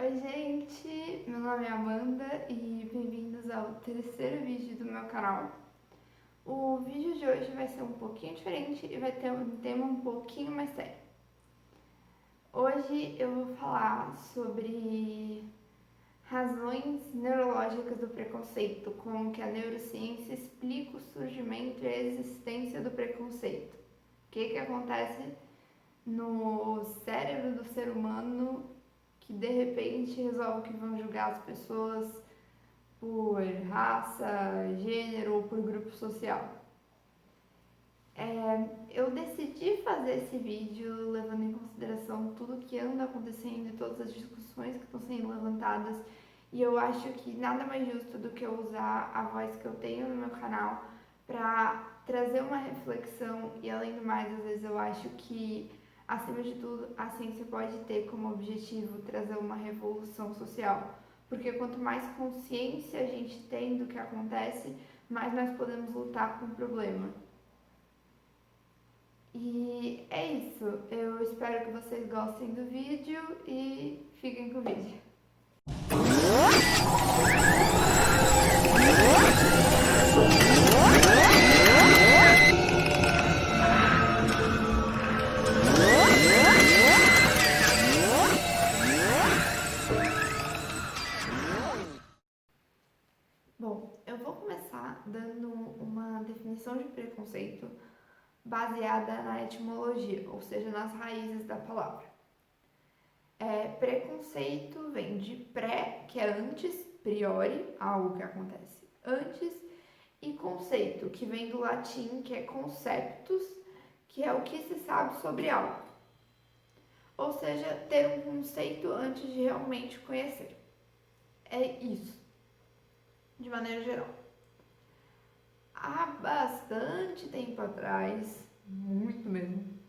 Oi, gente! Meu nome é Amanda e bem-vindos ao terceiro vídeo do meu canal. O vídeo de hoje vai ser um pouquinho diferente e vai ter um tema um pouquinho mais sério. Hoje eu vou falar sobre razões neurológicas do preconceito, como que a neurociência explica o surgimento e a existência do preconceito. O que acontece no cérebro do ser humano que de repente resolve que vão julgar as pessoas por raça, gênero ou por grupo social. Eu decidi fazer esse vídeo levando em consideração tudo que anda acontecendo e todas as discussões que estão sendo levantadas, e eu acho que nada mais justo do que eu usar a voz que eu tenho no meu canal para trazer uma reflexão. E além do mais, às vezes eu acho que, acima de tudo, a ciência pode ter como objetivo trazer uma revolução social, porque quanto mais consciência a gente tem do que acontece, mais nós podemos lutar com o problema. E é isso. Eu espero que vocês gostem do vídeo e fiquem com o vídeo. Bom, eu vou começar dando uma definição de preconceito baseada na etimologia, ou seja, nas raízes da palavra. Preconceito vem de pré, que é antes, priori, algo que acontece antes, e conceito, que vem do latim, que é conceptus, que é o que se sabe sobre algo. Ou seja, ter um conceito antes de realmente conhecer. É isso, de maneira geral. Há bastante tempo atrás, muito mesmo,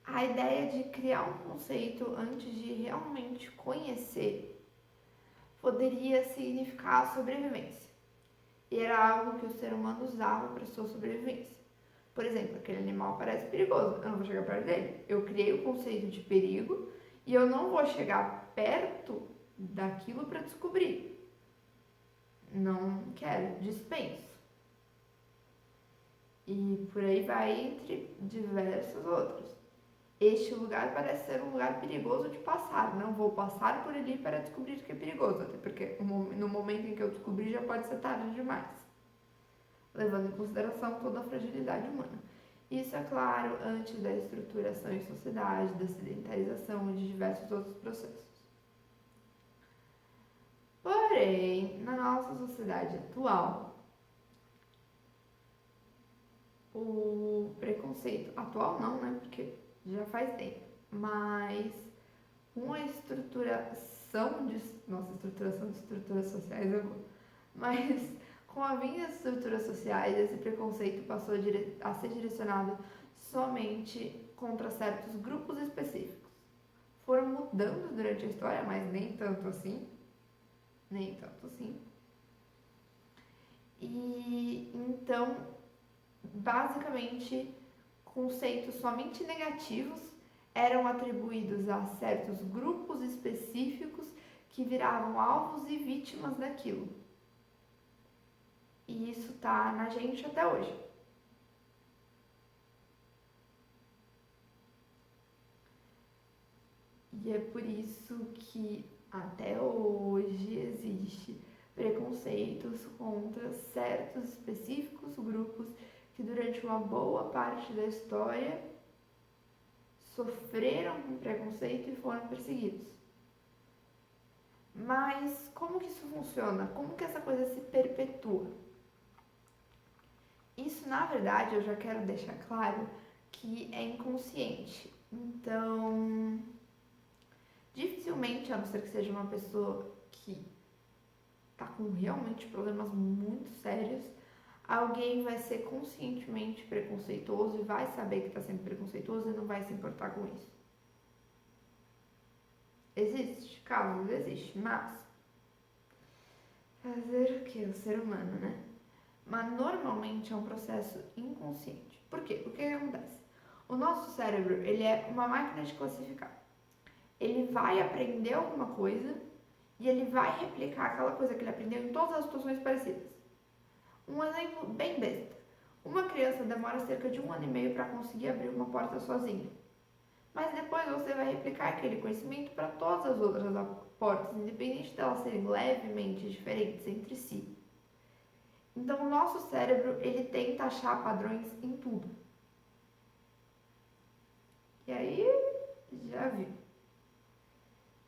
a ideia de criar um conceito antes de realmente conhecer poderia significar a sobrevivência. E era algo que o ser humano usava para sua sobrevivência. Por exemplo, aquele animal parece perigoso, eu não vou chegar perto dele. Eu criei o conceito de perigo e eu não vou chegar perto daquilo para descobrir. Não quero, dispenso. E por aí vai entre diversos outros. Este lugar parece ser um lugar perigoso de passar. Não vou passar por ali para descobrir que é perigoso, até porque no momento em que eu descobrir já pode ser tarde demais, levando em consideração toda a fragilidade humana. Isso, é claro, antes da estruturação em sociedade, da sedentarização e de diversos outros processos. Porém, na nossa sociedade atual, o preconceito atual não, né? Porque já faz tempo, mas com a estruturação de. Nossa, estruturação de estruturas sociais é boa. Mas com a vinda das estruturas sociais, esse preconceito passou a ser direcionado somente contra certos grupos específicos. Foram mudando durante a história, mas nem tanto assim. Nem tanto assim. E então, basicamente, conceitos somente negativos eram atribuídos a certos grupos específicos que viravam alvos e vítimas daquilo. E isso tá na gente até hoje. E é por isso que até hoje existe preconceitos contra certos específicos grupos que durante uma boa parte da história sofreram com preconceito e foram perseguidos. Mas como que isso funciona? Como que essa coisa se perpetua? Isso, na verdade, eu já quero deixar claro que é inconsciente. Então, dificilmente, a não ser que seja uma pessoa que está com realmente problemas muito sérios, alguém vai ser conscientemente preconceituoso e vai saber que está sendo preconceituoso e não vai se importar com isso. Existe casos, existe, mas fazer o que? O ser humano, né? Mas normalmente é um processo inconsciente. Por quê? O que acontece? O nosso cérebro, ele é uma máquina de classificar. ele vai aprender alguma coisa e ele vai replicar aquela coisa que ele aprendeu em todas as situações parecidas. Um exemplo bem besta. Uma criança demora cerca de 1 ano e meio para conseguir abrir uma porta sozinha. Mas depois você vai replicar aquele conhecimento para todas as outras portas, independente de elas serem levemente diferentes entre si. Então, o nosso cérebro, ele tenta achar padrões em tudo. E aí, já viu.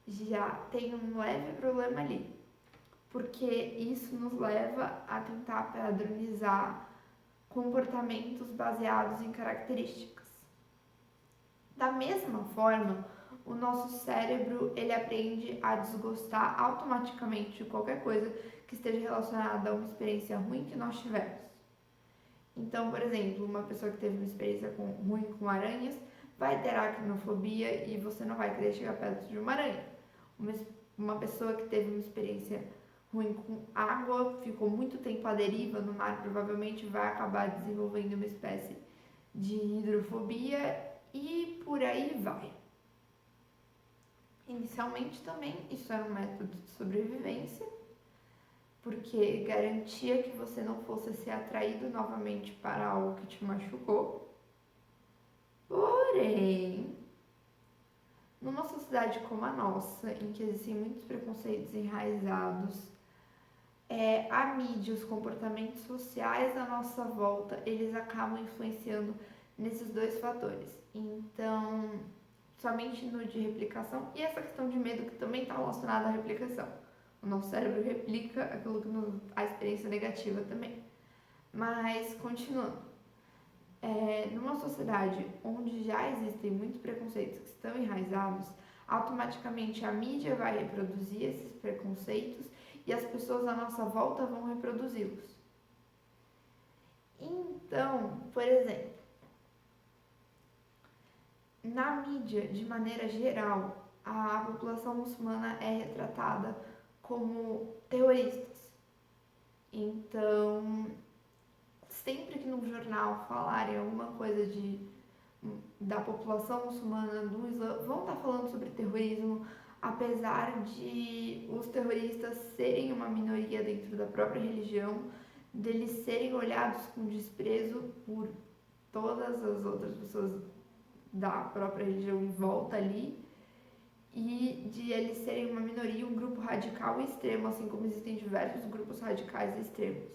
Já tem um leve problema ali. Porque isso nos leva a tentar padronizar comportamentos baseados em características. Da mesma forma, o nosso cérebro ele aprende a desgostar automaticamente de qualquer coisa que esteja relacionada a uma experiência ruim que nós tivemos. Então, por exemplo, uma pessoa que teve uma experiência ruim com aranhas vai ter aracnofobia e você não vai querer chegar perto de uma aranha. Uma pessoa que teve uma experiência ruim com água, ficou muito tempo à deriva no mar, provavelmente vai acabar desenvolvendo uma espécie de hidrofobia e por aí vai. Inicialmente também isso era um método de sobrevivência, porque garantia que você não fosse ser atraído novamente para algo que te machucou. Porém, numa sociedade como a nossa, em que existem muitos preconceitos enraizados, a mídia, os comportamentos sociais à nossa volta, eles acabam influenciando nesses dois fatores. Então, somente no de replicação e essa questão de medo que também está relacionada à replicação. O nosso cérebro replica aquilo que a experiência negativa também. Mas, continuando, numa sociedade onde já existem muitos preconceitos que estão enraizados, automaticamente a mídia vai reproduzir esses preconceitos e as pessoas à nossa volta vão reproduzi-los. Então, por exemplo, na mídia, de maneira geral, a população muçulmana é retratada como terroristas. Então, sempre que no jornal falarem alguma coisa da população muçulmana do Islã, vão estar falando sobre terrorismo, apesar de os terroristas serem uma minoria dentro da própria religião, deles serem olhados com desprezo por todas as outras pessoas da própria religião em volta ali, e de eles serem uma minoria, um grupo radical e extremo, assim como existem diversos grupos radicais e extremos.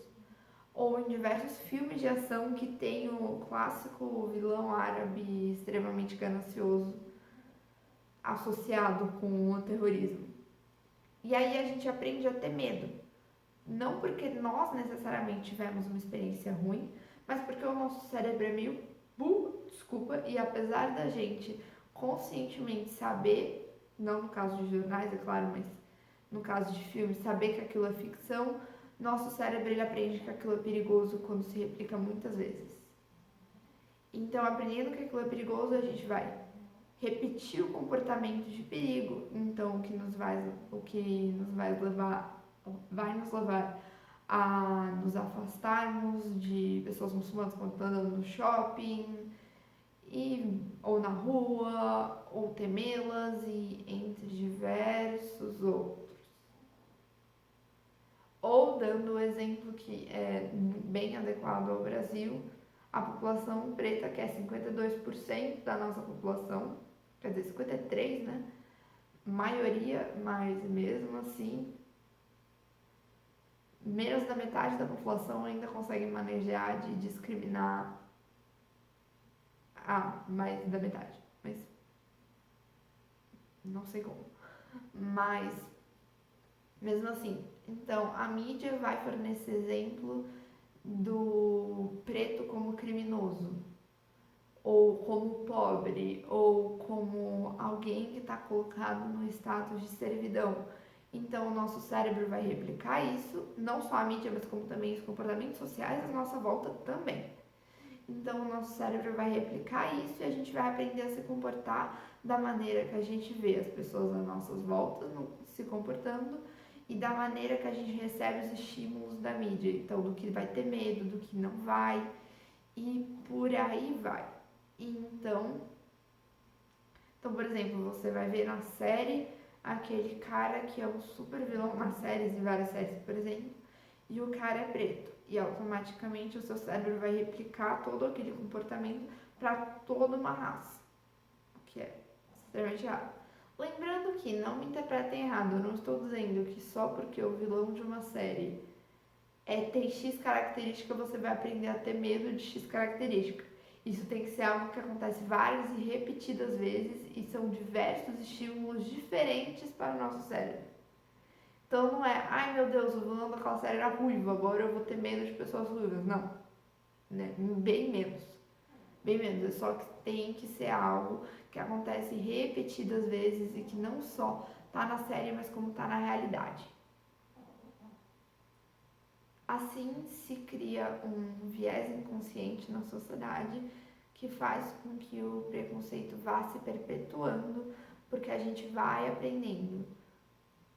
Ou em diversos filmes de ação que tem o clássico vilão árabe extremamente ganancioso associado com o terrorismo. E aí a gente aprende a ter medo. Não porque nós necessariamente tivemos uma experiência ruim, mas porque o nosso cérebro é meio e apesar da gente conscientemente saber, não no caso de jornais, é claro, mas no caso de filmes, saber que aquilo é ficção, nosso cérebro ele aprende que aquilo é perigoso quando se replica muitas vezes. Então, aprendendo que aquilo é perigoso, a gente vai repetir o comportamento de perigo. Então, o que nos vai nos levar a nos afastarmos de pessoas muçulmanas quando estão andando no shopping, ou na rua, ou temê-las, e entre diversos outros. Ou dando o exemplo que é bem adequado ao Brasil, a população preta, que é 52% da nossa população, quer dizer, 53%, né? Maioria, mas mesmo assim, menos da metade da população ainda consegue manejar de discriminar mais da metade, mas não sei como. Mas, mesmo assim, então a mídia vai fornecer exemplo do preto como criminoso, ou como pobre, ou como alguém que está colocado no status de servidão. Então, o nosso cérebro vai replicar isso, não só a mídia, mas como também os comportamentos sociais à nossa volta também. Então, o nosso cérebro vai replicar isso e a gente vai aprender a se comportar da maneira que a gente vê as pessoas às nossas voltas se comportando e da maneira que a gente recebe os estímulos da mídia. Então, do que vai ter medo, do que não vai, e por aí vai. Então, Então, por exemplo, você vai ver na série aquele cara que é um super vilão nas séries, em várias séries, por exemplo, e o cara é preto. E automaticamente o seu cérebro vai replicar todo aquele comportamento para toda uma raça, o que é extremamente errado. Lembrando que, não me interpretem errado, eu não estou dizendo que só porque o vilão de uma série tem X característica, você vai aprender a ter medo de X característica. Isso tem que ser algo que acontece várias e repetidas vezes e são diversos estímulos diferentes para o nosso cérebro. Então não é, ai meu Deus, o vilão daquela série era ruivo, agora eu vou ter medo de pessoas ruivas. Não, né? Bem menos. Bem menos. É só que tem que ser algo que acontece repetidas vezes e que não só tá na série, mas como tá na realidade. Assim se cria um viés inconsciente na sociedade que faz com que o preconceito vá se perpetuando, porque a gente vai aprendendo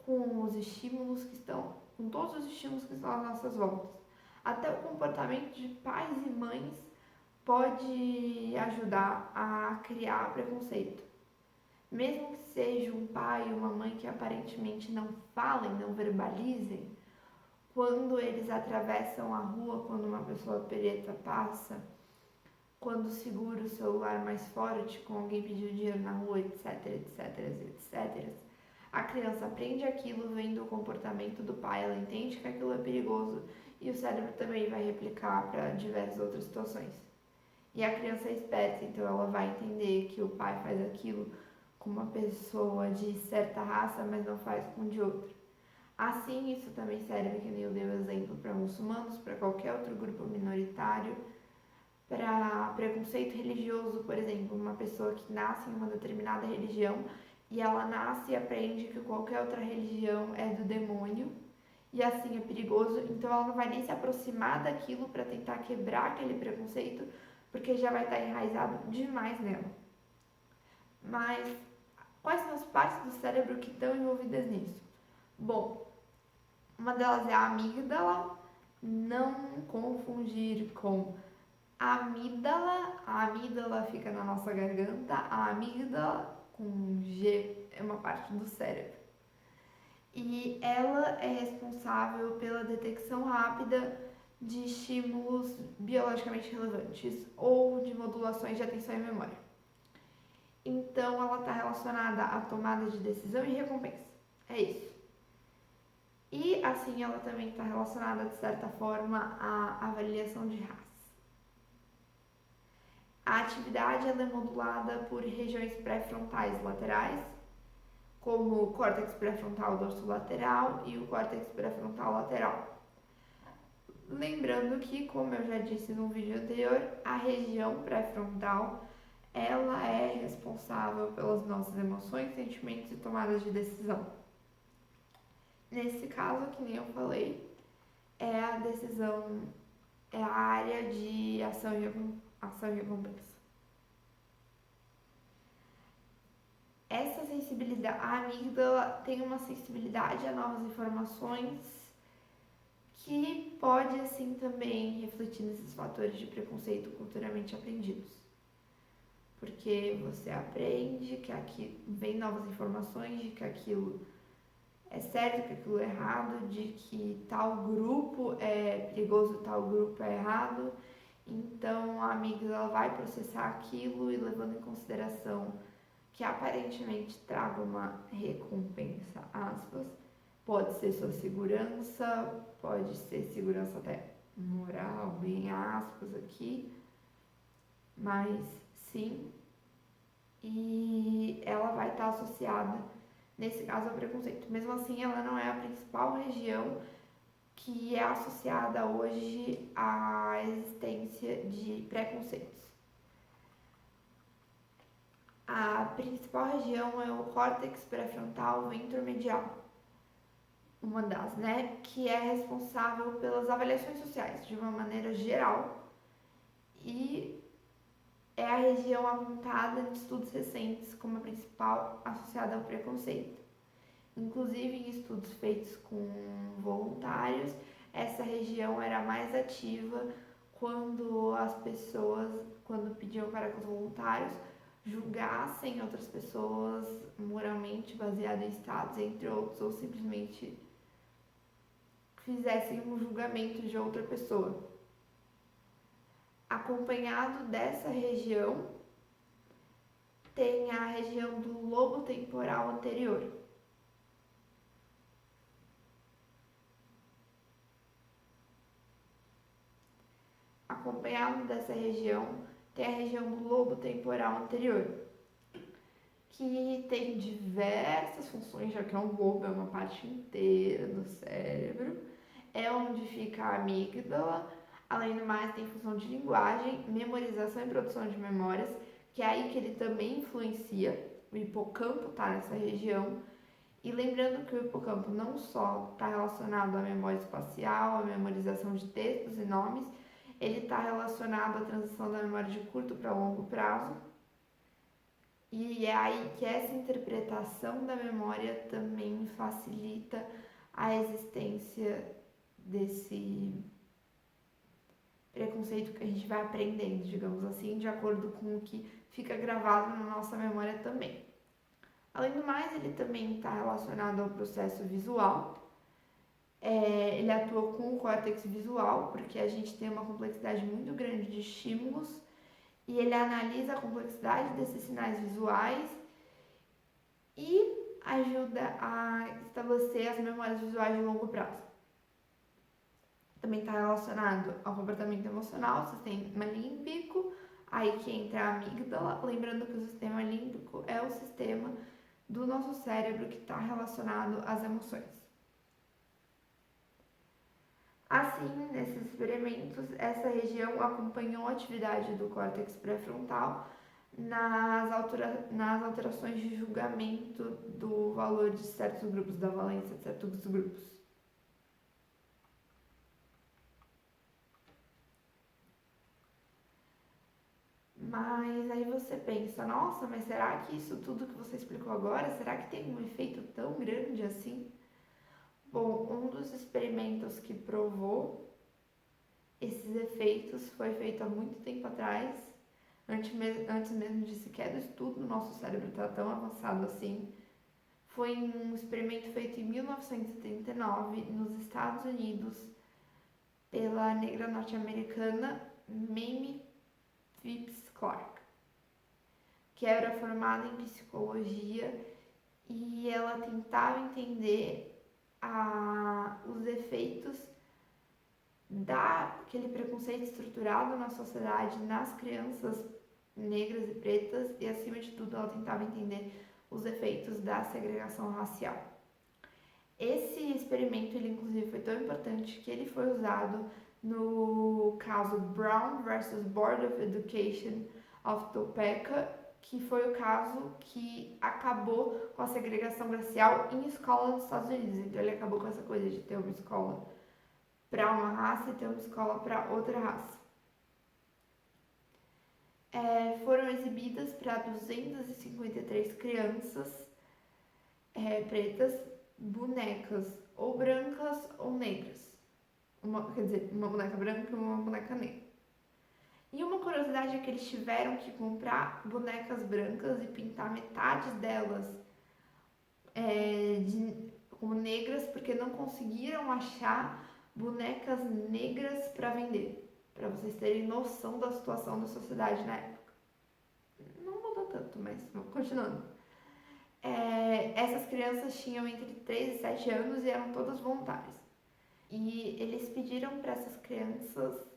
com os estímulos que estão, com todos os estímulos que estão às nossas voltas. Até o comportamento de pais e mães pode ajudar a criar preconceito. Mesmo que seja um pai e uma mãe que aparentemente não falem, não verbalizem, quando eles atravessam a rua, quando uma pessoa preta passa, quando segura o celular mais forte, com alguém pedindo dinheiro na rua, etc, etc, etc, a criança aprende aquilo vendo o comportamento do pai, ela entende que aquilo é perigoso e o cérebro também vai replicar para diversas outras situações. E a criança é esperta, então ela vai entender que o pai faz aquilo com uma pessoa de certa raça, mas não faz com de outra. Assim, isso também serve, que nem eu dei o exemplo, para muçulmanos, para qualquer outro grupo minoritário, para preconceito religioso, por exemplo, uma pessoa que nasce em uma determinada religião e ela nasce e aprende que qualquer outra religião é do demônio e assim é perigoso, então ela não vai nem se aproximar daquilo para tentar quebrar aquele preconceito, porque já vai estar enraizado demais nela. Mas quais são as partes do cérebro que estão envolvidas nisso? Bom, uma delas é a amígdala, não confundir com amígdala. A amígdala fica na nossa garganta, a amígdala com G é uma parte do cérebro. E ela é responsável pela detecção rápida de estímulos biologicamente relevantes ou de modulações de atenção e memória. Então, ela está relacionada à tomada de decisão e recompensa. É isso. E, assim, ela também está relacionada, de certa forma, à avaliação de raça. A atividade ela é modulada por regiões pré-frontais laterais, como o córtex pré-frontal dorsolateral e o córtex pré-frontal lateral. Lembrando que, como eu já disse no vídeo anterior, a região pré-frontal ela é responsável pelas nossas emoções, sentimentos e tomadas de decisão. Nesse caso, que nem eu falei, é a decisão, é a área de ação e recompensa. Essa sensibilidade, a amígdala tem uma sensibilidade a novas informações que pode, assim, também refletir nesses fatores de preconceito culturalmente aprendidos. Porque você aprende que aqui vem novas informações de que aquilo é certo, que aquilo é errado, de que tal grupo é perigoso, tal grupo é errado. Então a amígdala vai processar aquilo e levando em consideração que aparentemente traga uma recompensa, aspas, pode ser sua segurança, pode ser segurança até moral, bem aspas aqui, mas sim, e ela vai estar associada, nesse caso, ao preconceito. Mesmo assim, ela não é a principal região que é associada hoje à existência de preconceitos. A principal região é o córtex pré-frontal ventromedial, uma das, né, que é responsável pelas avaliações sociais de uma maneira geral e é a região apontada em estudos recentes como a principal associada ao preconceito. Inclusive em estudos feitos com voluntários, essa região era mais ativa quando as pessoas, quando pediam para que os voluntários julgassem outras pessoas moralmente baseado em status, entre outros, ou simplesmente fizessem um julgamento de outra pessoa. Acompanhado dessa região, tem a região do lobo temporal anterior. Acompanhado dessa região, tem a região do lobo temporal anterior, que tem diversas funções, já que o lobo é uma parte inteira do cérebro, é onde fica a amígdala. Além do mais, tem função de linguagem, memorização e produção de memórias, que é aí que ele também influencia. O hipocampo está nessa região. E lembrando que o hipocampo não só está relacionado à memória espacial, à memorização de textos e nomes, ele está relacionado à transição da memória de curto para longo prazo. E é aí que essa interpretação da memória também facilita a existência desse preconceito que a gente vai aprendendo, digamos assim, de acordo com o que fica gravado na nossa memória também. Além do mais, ele também está relacionado ao processo visual. Ele atua com o córtex visual, porque a gente tem uma complexidade muito grande de estímulos, e ele analisa a complexidade desses sinais visuais e ajuda a estabelecer as memórias visuais de longo prazo. Também está relacionado ao comportamento emocional, sistema límbico, aí que entra a amígdala, lembrando que o sistema límbico é o sistema do nosso cérebro que está relacionado às emoções. Assim, nesses experimentos, essa região acompanhou a atividade do córtex pré-frontal nas alterações de julgamento do valor de certos grupos, da valência de certos grupos. Mas aí você pensa, nossa, mas será que isso tudo que você explicou agora, será que tem um efeito tão grande assim? Bom, um dos experimentos que provou esses efeitos foi feito há muito tempo atrás, antes mesmo de sequer do estudo do nosso cérebro estar tão avançado assim. Foi um experimento feito em 1939 nos Estados Unidos pela negra norte-americana Mamie Phipps Clark, que era formada em psicologia, e ela tentava entender os efeitos daquele preconceito estruturado na sociedade, nas crianças negras e pretas, e acima de tudo ela tentava entender os efeitos da segregação racial. Esse experimento, ele inclusive foi tão importante que ele foi usado no caso Brown versus Board of Education of Topeka, que foi o caso que acabou com a segregação racial em escola dos Estados Unidos. Então ele acabou com essa coisa de ter uma escola para uma raça e ter uma escola para outra raça. Foram exibidas para 253 crianças pretas bonecas ou brancas ou negras. Uma boneca branca e uma boneca negra. E uma curiosidade é que eles tiveram que comprar bonecas brancas e pintar metade delas como negras, porque não conseguiram achar bonecas negras para vender. Para vocês terem noção da situação da sociedade na época. Não mudou tanto, mas continuando. Essas crianças tinham entre 3 e 7 anos e eram todas voluntárias. E eles pediram para essas crianças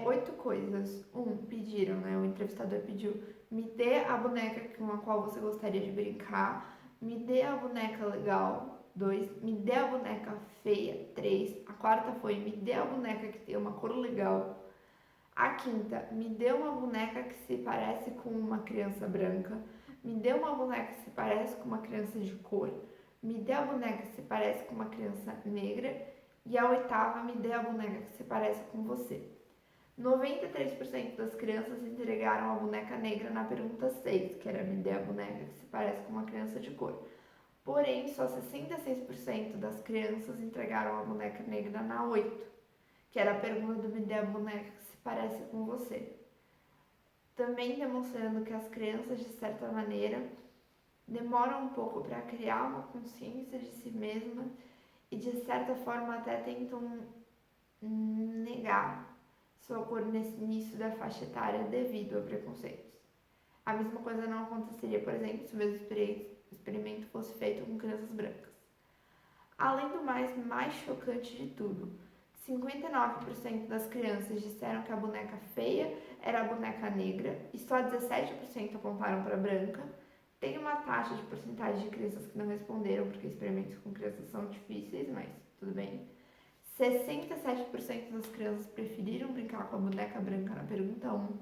8 coisas. Pediram, né? O entrevistador pediu: me dê a boneca com a qual você gostaria de brincar, me dê a boneca legal, 2, me dê a boneca feia, 3, a quarta foi: me dê a boneca que tem uma cor legal, a quinta: me dê uma boneca que se parece com uma criança branca, me dê uma boneca que se parece com uma criança de cor, me dê a boneca que se parece com uma criança negra, e a oitava: me dê a boneca que se parece com você. 93% das crianças entregaram a boneca negra na pergunta 6, que era: me dê a boneca que se parece com uma criança de cor. Porém, só 66% das crianças entregaram a boneca negra na 8, que era a pergunta do: me dê a boneca que se parece com você. também demonstrando que as crianças, de certa maneira, demoram um pouco para criar uma consciência de si mesma e, de certa forma, até tentam negar sua cor nesse início da faixa etária devido a preconceitos. A mesma coisa não aconteceria, por exemplo, se o mesmo experimento fosse feito com crianças brancas. Além do mais chocante de tudo, 59% das crianças disseram que a boneca feia era a boneca negra e só 17% apontaram para a branca. Tem uma taxa de porcentagem de crianças que não responderam, porque experimentos com crianças são difíceis, mas tudo bem. 67% das crianças preferiram brincar com a boneca branca na pergunta 1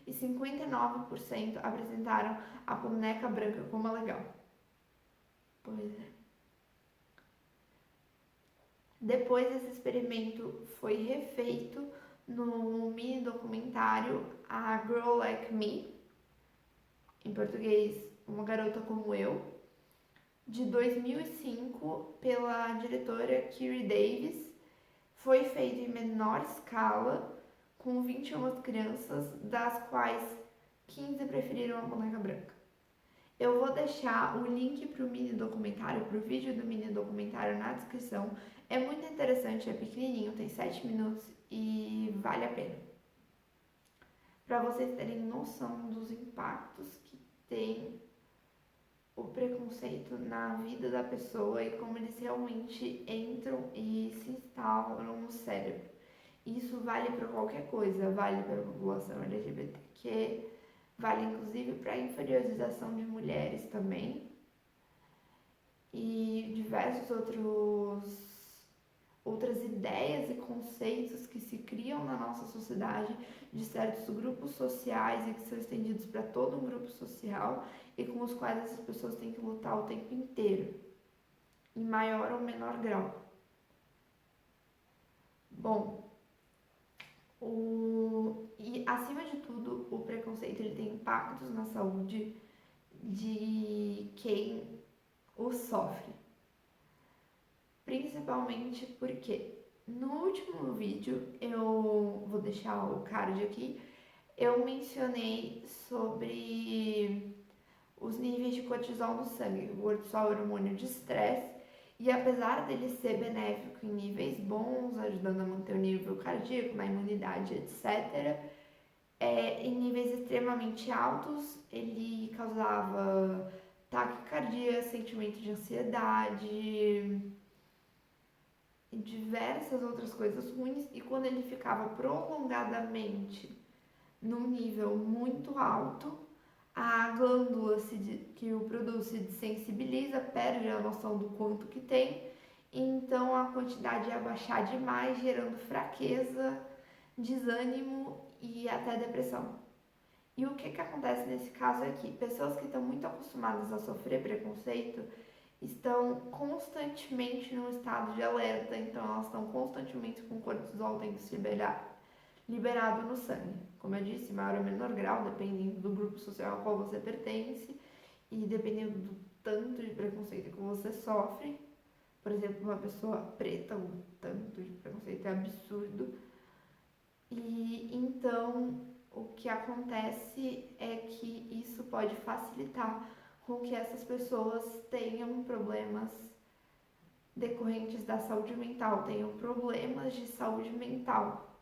e 59% apresentaram a boneca branca como legal. Pois é. Depois esse experimento foi refeito no mini documentário A Girl Like Me, em português, Uma Garota Como Eu, de 2005, pela diretora Kiri Davis. Foi feito em menor escala, com 21 crianças, das quais 15 preferiram a boneca branca. Eu vou deixar o link para o mini documentário, para o vídeo do mini documentário na descrição. É muito interessante, é pequenininho, tem 7 minutos e vale a pena. Para vocês terem noção dos impactos que tem o preconceito na vida da pessoa e como eles realmente entram e se instalam no cérebro. Isso vale para qualquer coisa, vale para a população LGBTQ, vale inclusive para a inferiorização de mulheres também e diversos outras ideias e conceitos que se criam na nossa sociedade de certos grupos sociais e que são estendidos para todo um grupo social e com os quais essas pessoas têm que lutar o tempo inteiro, em maior ou menor grau. Bom, e acima de tudo, o preconceito ele tem impactos na saúde de quem o sofre. Principalmente porque no último vídeo, eu vou deixar o card aqui, eu mencionei sobre os níveis de cortisol no sangue. O cortisol é um hormônio de estresse e apesar dele ser benéfico em níveis bons, ajudando a manter o nível cardíaco, na imunidade, etc., em níveis extremamente altos, ele causava taquicardia, sentimento de ansiedade e diversas outras coisas ruins. E quando ele ficava prolongadamente num nível muito alto, a glândula que o produz se desensibiliza, perde a noção do quanto que tem, então a quantidade ia baixar demais, gerando fraqueza, desânimo e até depressão. E o que acontece nesse caso é que pessoas que estão muito acostumadas a sofrer preconceito estão constantemente num estado de alerta, então elas estão constantemente com cortisol tendo se liberado no sangue. Como eu disse, maior ou menor grau, dependendo do grupo social ao qual você pertence e dependendo do tanto de preconceito que você sofre. Por exemplo, uma pessoa preta, o tanto de preconceito é absurdo. E então o que acontece é que isso pode facilitar com que essas pessoas tenham problemas decorrentes da saúde mental, tenham problemas de saúde mental,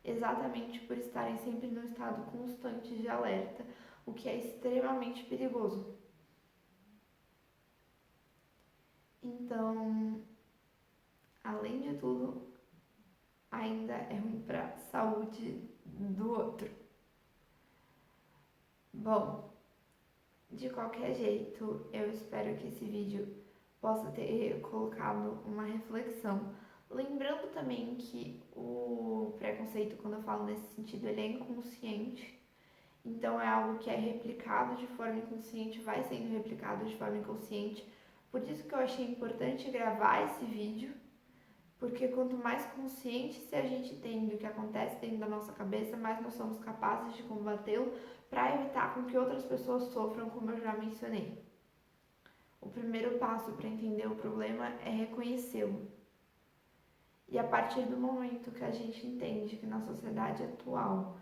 exatamente por estarem sempre num estado constante de alerta, o que é extremamente perigoso. Então, além de tudo, ainda é ruim para a saúde do outro. Bom, de qualquer jeito, eu espero que esse vídeo possa ter colocado uma reflexão. Lembrando também que o preconceito, quando eu falo nesse sentido, ele é inconsciente. Então é algo que é replicado de forma inconsciente, vai sendo replicado de forma inconsciente. Por isso que eu achei importante gravar esse vídeo, porque quanto mais consciente se a gente tem do que acontece dentro da nossa cabeça, mais nós somos capazes de combatê-lo para evitar com que outras pessoas sofram, como eu já mencionei. O primeiro passo para entender o problema é reconhecê-lo. E a partir do momento que a gente entende que na sociedade atual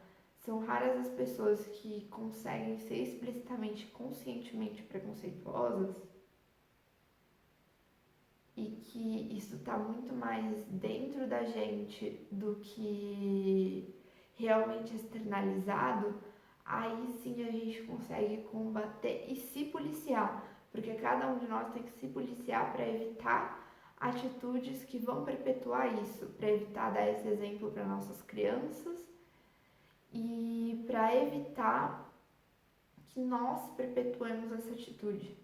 são raras as pessoas que conseguem ser explicitamente, conscientemente preconceituosas e que isso está muito mais dentro da gente do que realmente externalizado, aí sim a gente consegue combater e se policiar, porque cada um de nós tem que se policiar para evitar atitudes que vão perpetuar isso, para evitar dar esse exemplo para nossas crianças e para evitar que nós perpetuemos essa atitude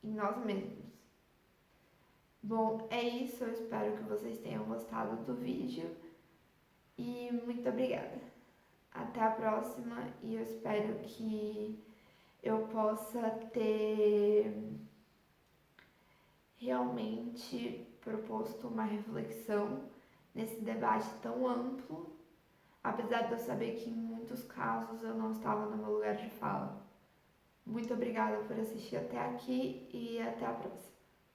em nós mesmos. Bom, é isso, eu espero que vocês tenham gostado do vídeo e muito obrigada. Até a próxima e eu espero que eu possa ter realmente proposto uma reflexão nesse debate tão amplo, apesar de eu saber que em muitos casos eu não estava no meu lugar de fala. Muito obrigada por assistir até aqui e até a próxima.